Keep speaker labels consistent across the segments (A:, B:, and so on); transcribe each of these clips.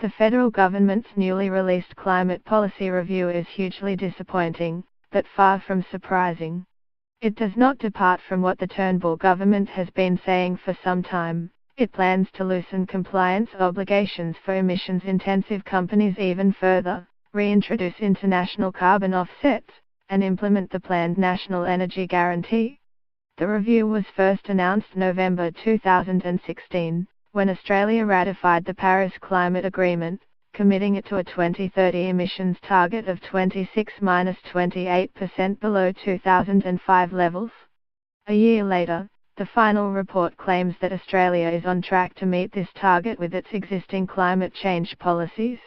A: The federal government's newly released climate policy review is hugely disappointing, but far from surprising. It does not depart from what the Turnbull government has been saying for some time. It plans to loosen compliance obligations for emissions-intensive companies even further, reintroduce international carbon offsets, and implement the planned National Energy Guarantee. The review was first announced November 2016, when Australia ratified the Paris Climate Agreement, committing it to a 2030 emissions target of 26–28% below 2005 levels. A year later, the final report claims that Australia is on track to meet this target with its existing climate change policies.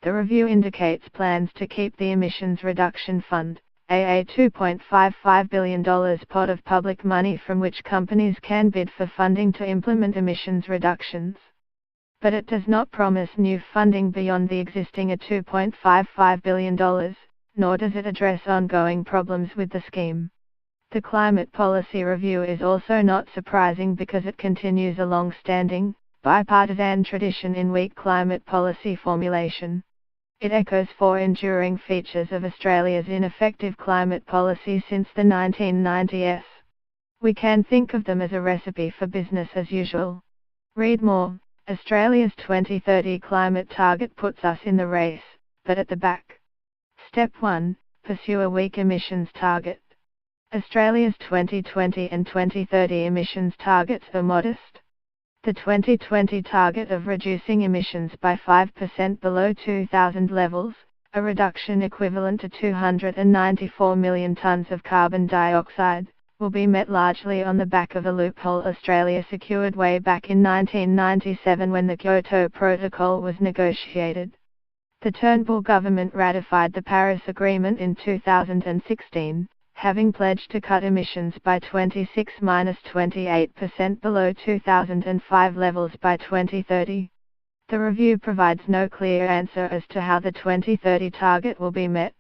A: The review indicates plans to keep the Emissions Reduction Fund, a $2.55 billion pot of public money from which companies can bid for funding to implement emissions reductions. But it does not promise new funding beyond the existing $2.55 billion, nor does it address ongoing problems with the scheme. The climate policy review is also not surprising because it continues a long-standing, bipartisan tradition in weak climate policy formulation. It echoes four enduring features of Australia's ineffective climate policy since the 1990s. We can think of them as a recipe for business as usual. Read more. Australia's 2030 climate target puts us in the race, but at the back. Step 1. Pursue a weak emissions target. Australia's 2020 and 2030 emissions targets are modest. The 2020 target of reducing emissions by 5% below 2000 levels, a reduction equivalent to 294 million tonnes of carbon dioxide, will be met largely on the back of a loophole Australia secured way back in 1997 when the Kyoto Protocol was negotiated. The Turnbull government ratified the Paris Agreement in 2016. Having pledged to cut emissions by 26–28% below 2005 levels by 2030. The review provides no clear answer as to how the 2030 target will be met.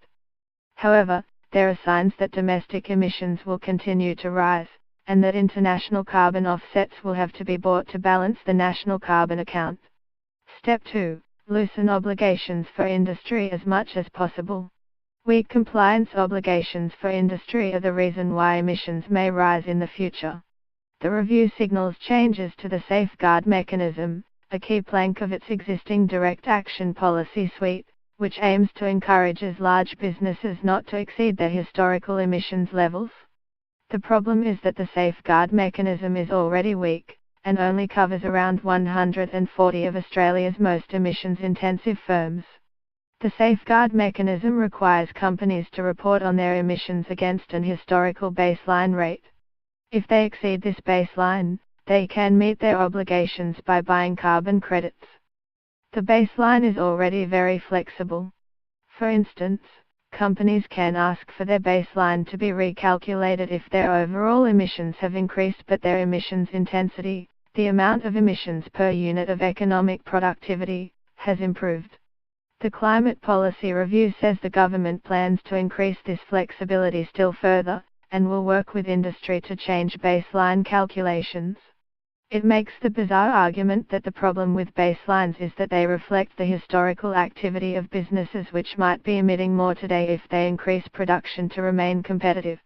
A: However, there are signs that domestic emissions will continue to rise, and that international carbon offsets will have to be bought to balance the national carbon account. Step 2. Loosen obligations for industry as much as possible. Weak compliance obligations for industry are the reason why emissions may rise in the future. The review signals changes to the safeguard mechanism, a key plank of its existing direct action policy suite, which aims to encourage large businesses not to exceed their historical emissions levels. The problem is that the safeguard mechanism is already weak, and only covers around 140 of Australia's most emissions-intensive firms. The safeguard mechanism requires companies to report on their emissions against an historical baseline rate. If they exceed this baseline, they can meet their obligations by buying carbon credits. The baseline is already very flexible. For instance, companies can ask for their baseline to be recalculated if their overall emissions have increased but their emissions intensity, the amount of emissions per unit of economic productivity, has improved. The climate policy review says the government plans to increase this flexibility still further, and will work with industry to change baseline calculations. It makes the bizarre argument that the problem with baselines is that they reflect the historical activity of businesses which might be emitting more today if they increase production to remain competitive.